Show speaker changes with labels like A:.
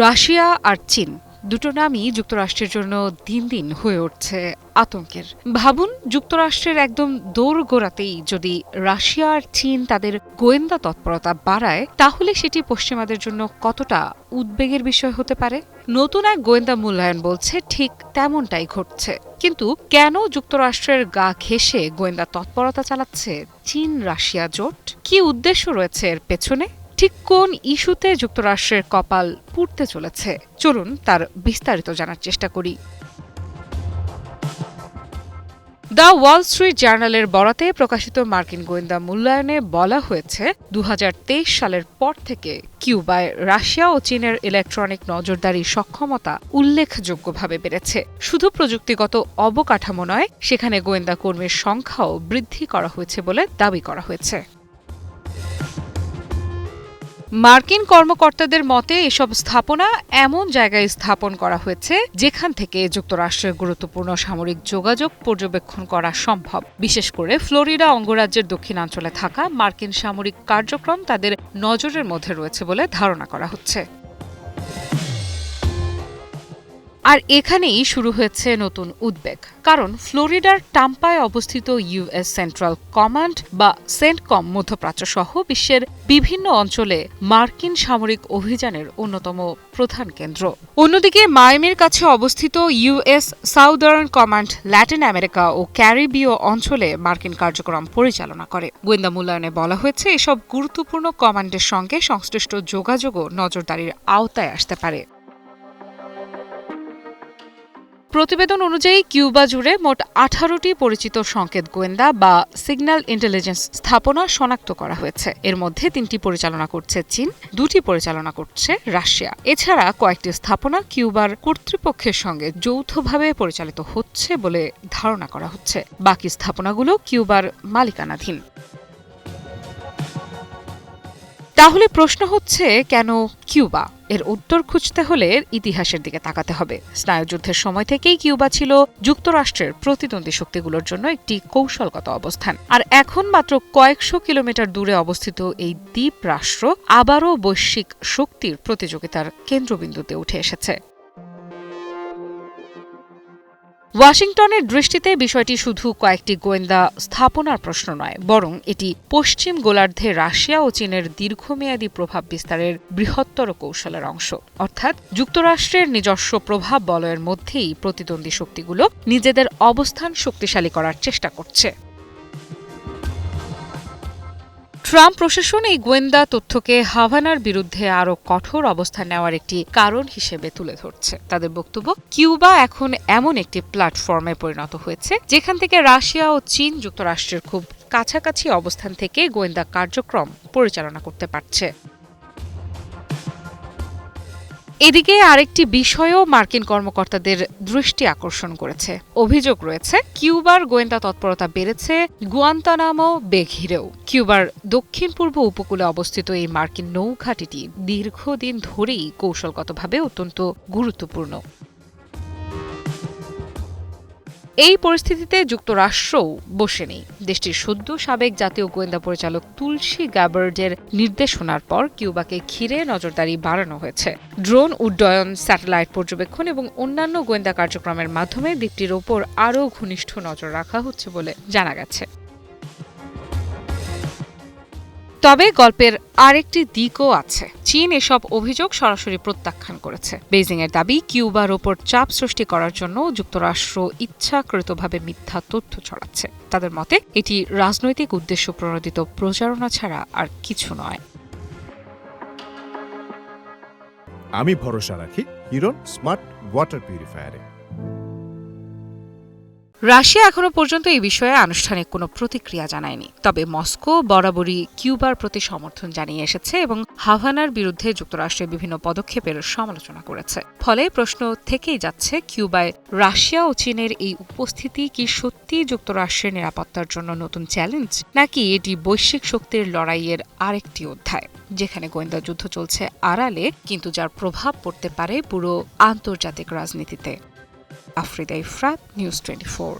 A: Russia আর চীন দুটো নামই যুক্তরাষ্ট্রের জন্য দিন দিন হয়ে উঠছে আতঙ্কের। ভাবুন, যুক্তরাষ্ট্রের একদম দোরগোড়াতেই যদি রাশিয়া আর চীন তাদের গোয়েন্দা তৎপরতা বাড়ায়, তাহলে সেটি পশ্চিমাদের জন্য কতটা উদ্বেগের বিষয় হতে পারে। নতুন এক গোয়েন্দা মূল্যায়ন বলছে ঠিক তেমনটাই ঘটছে। কিন্তু কেন যুক্তরাষ্ট্রের গা ঘেঁষে গোয়েন্দা তৎপরতা চালাচ্ছে চীন রাশিয়া জোট? কি উদ্দেশ্য রয়েছে এর পেছনে? ঠিক কোন ইস্যুতে যুক্তরাষ্ট্রের কপাল পুড়তে চলেছে? চলুন তার বিস্তারিত জানার চেষ্টা করি। দ্য ওয়াল স্ট্রিট জার্নালের বরাতে প্রকাশিত মার্কিন গোয়েন্দা মূল্যায়নে বলা হয়েছে, ২০২৩ সালের পর থেকে কিউবায় রাশিয়া ও চীনের ইলেকট্রনিক নজরদারি সক্ষমতা উল্লেখযোগ্যভাবে বেড়েছে। শুধু প্রযুক্তিগত অবকাঠামো নয়, সেখানে গোয়েন্দা কর্মীর সংখ্যাও বৃদ্ধি করা হয়েছে বলে দাবি করা হয়েছে। মার্কিন কর্মকর্তাদের মতে এসব স্থাপনা এমন জায়গায় স্থাপন করা হয়েছে যেখান থেকে যুক্তরাষ্ট্রের গুরুত্বপূর্ণ সামরিক যোগাযোগ পর্যবেক্ষণ করা সম্ভব। বিশেষ করে ফ্লোরিডা অঙ্গরাজ্যের দক্ষিণাঞ্চলে থাকা মার্কিন সামরিক কার্যক্রম তাদের নজরের মধ্যে রয়েছে বলে ধারণা করা হচ্ছে। আর এখানেই শুরু হয়েছে নতুন উদ্বেগ। কারণ ফ্লোরিডার টাম্পায় অবস্থিত ইউএস সেন্ট্রাল কমান্ড বা সেন্টকম মধ্যপ্রাচ্য সহ বিশ্বের বিভিন্ন অঞ্চলে মার্কিন সামরিক অভিযানের অন্যতম প্রধান কেন্দ্র। অন্যদিকে মায়ামির কাছে অবস্থিত US Southern Command Latin America ও ক্যারিবীয় অঞ্চলে মার্কিন কার্যক্রম পরিচালনা করে। গোয়েন্দা মূল্যায়নে বলা হয়েছে, এসব গুরুত্বপূর্ণ কমান্ডের সঙ্গে সংশ্লিষ্ট যোগাযোগও নজরদারির আওতায় আসতে পারে। প্রতিবেদন অনুযায়ী কিউবা জুড়ে মোট 18টি পরিচিত সংকেত গোয়েন্দা বা সিগন্যাল ইন্টেলিজেন্স স্থাপনা শনাক্ত করা হয়েছে। এর মধ্যে 3টি পরিচালনা করছে চীন, 2টি পরিচালনা করছে রাশিয়া। এছাড়া কয়েকটি স্থাপনা কিউবার কর্তৃপক্ষের সঙ্গে যৌথভাবে পরিচালিত হচ্ছে বলে ধারণা করা হচ্ছে। বাকি স্থাপনাগুলো কিউবার মালিকানাধীন। তাহলে প্রশ্ন হচ্ছে, কেন কিউবা? এর উত্তর খুঁজতে হলে ইতিহাসের দিকে তাকাতে হবে। স্নায়ুযুদ্ধের সময় থেকেই কিউবা ছিল যুক্তরাষ্ট্রের প্রতিদ্বন্দ্বী শক্তিগুলোর জন্য একটি কৌশলগত অবস্থান। আর এখন মাত্র কয়েকশো কিলোমিটার দূরে অবস্থিত এই দ্বীপ রাষ্ট্র আবারও বৈশ্বিক শক্তির প্রতিযোগিতার কেন্দ্রবিন্দুতে উঠে এসেছে। ওয়াশিংটনের দৃষ্টিতে বিষয়টি শুধু কয়েকটি গোয়েন্দা স্থাপনার প্রশ্ন নয়, বরং এটি পশ্চিম গোলার্ধে রাশিয়া ও চীনের দীর্ঘমেয়াদী প্রভাব বিস্তারের বৃহত্তর কৌশলের অংশ। অর্থাৎ যুক্তরাষ্ট্রের নিজস্ব প্রভাব বলয়ের মধ্যেই প্রতিদ্বন্দ্বী শক্তিগুলো নিজেদের অবস্থান শক্তিশালী করার চেষ্টা করছে। ট্রাম্প প্রশাসন এই গোয়েন্দা তথ্যকে হাভানার বিরুদ্ধে আরও কঠোর অবস্থান নেওয়ার একটি কারণ হিসেবে তুলে ধরছে। তাদের বক্তব্য, কিউবা এখন এমন একটি প্ল্যাটফর্মে পরিণত হয়েছে যেখান থেকে রাশিয়া ও চীন যুক্তরাষ্ট্রের খুব কাছাকাছি অবস্থান থেকে গোয়েন্দা কার্যক্রম পরিচালনা করতে পারছে। এদিকে আরেকটি বিষয়ও মার্কিন কর্মকর্তাদের দৃষ্টি আকর্ষণ করেছে। অভিযোগ রয়েছে, কিউবার গোয়েন্দা তৎপরতা বেড়েছে গুয়ান্তানামো বে ঘিরেও। কিউবার দক্ষিণ পূর্ব উপকূলে অবস্থিত এই মার্কিন নৌঘাঁটিটি দীর্ঘদিন ধরেই কৌশলগতভাবে অত্যন্ত গুরুত্বপূর্ণ। এই পরিস্থিতিতে যুক্তরাষ্ট্রও বসে নেই। দেশটির সদ্য সাবেক জাতীয় গোয়েন্দা পরিচালক তুলসী গ্যাবার্ডের নির্দেশনার পর কিউবাকে ঘিরে নজরদারি বাড়ানো হয়েছে। ড্রোন উড্ডয়ন, স্যাটেলাইট পর্যবেক্ষণ এবং অন্যান্য গোয়েন্দা কার্যক্রমের মাধ্যমে দ্বীপটির ওপর আরও ঘনিষ্ঠ নজর রাখা হচ্ছে বলে জানা গেছে। তবে গল্পের আরেকটি দিকও আছে। চীন এসব অভিযোগ সরাসরি প্রত্যাখ্যান করেছে। বেইজিংয়ের দাবি, কিউবার ওপর চাপ সৃষ্টি করার জন্য যুক্তরাষ্ট্র ইচ্ছাকৃতভাবে মিথ্যা তথ্য ছড়াচ্ছে। তাদের মতে এটি রাজনৈতিক উদ্দেশ্য প্রণোদিত প্রচারণা ছাড়া আর কিছু নয়।
B: আমি ভরসা রাখি হিরন স্মার্ট ওয়াটার পিউরিফায়ারে।
A: রাশিয়া এখনো পর্যন্ত এই বিষয়ে আনুষ্ঠানিক কোনো প্রতিক্রিয়া জানায়নি। তবে মস্কো বরাবরই কিউবার প্রতি সমর্থন জানিয়ে এসেছে এবং হাভানার বিরুদ্ধে যুক্তরাষ্ট্রের বিভিন্ন পদক্ষেপের সমালোচনা করেছে। ফলে প্রশ্ন থেকেই যাচ্ছে, কিউবায় রাশিয়া ও চীনের এই উপস্থিতি কি সত্যি যুক্তরাষ্ট্রের নিরাপত্তার জন্য নতুন চ্যালেঞ্জ, নাকি এটি বৈশ্বিক শক্তির লড়াইয়ের আরেকটি অধ্যায়, যেখানে গোয়েন্দা যুদ্ধ চলছে আড়ালে কিন্তু যার প্রভাব পড়তে পারে পুরো আন্তর্জাতিক রাজনীতিতে। আফ্রিদা ইফরাত, নিউজ 24।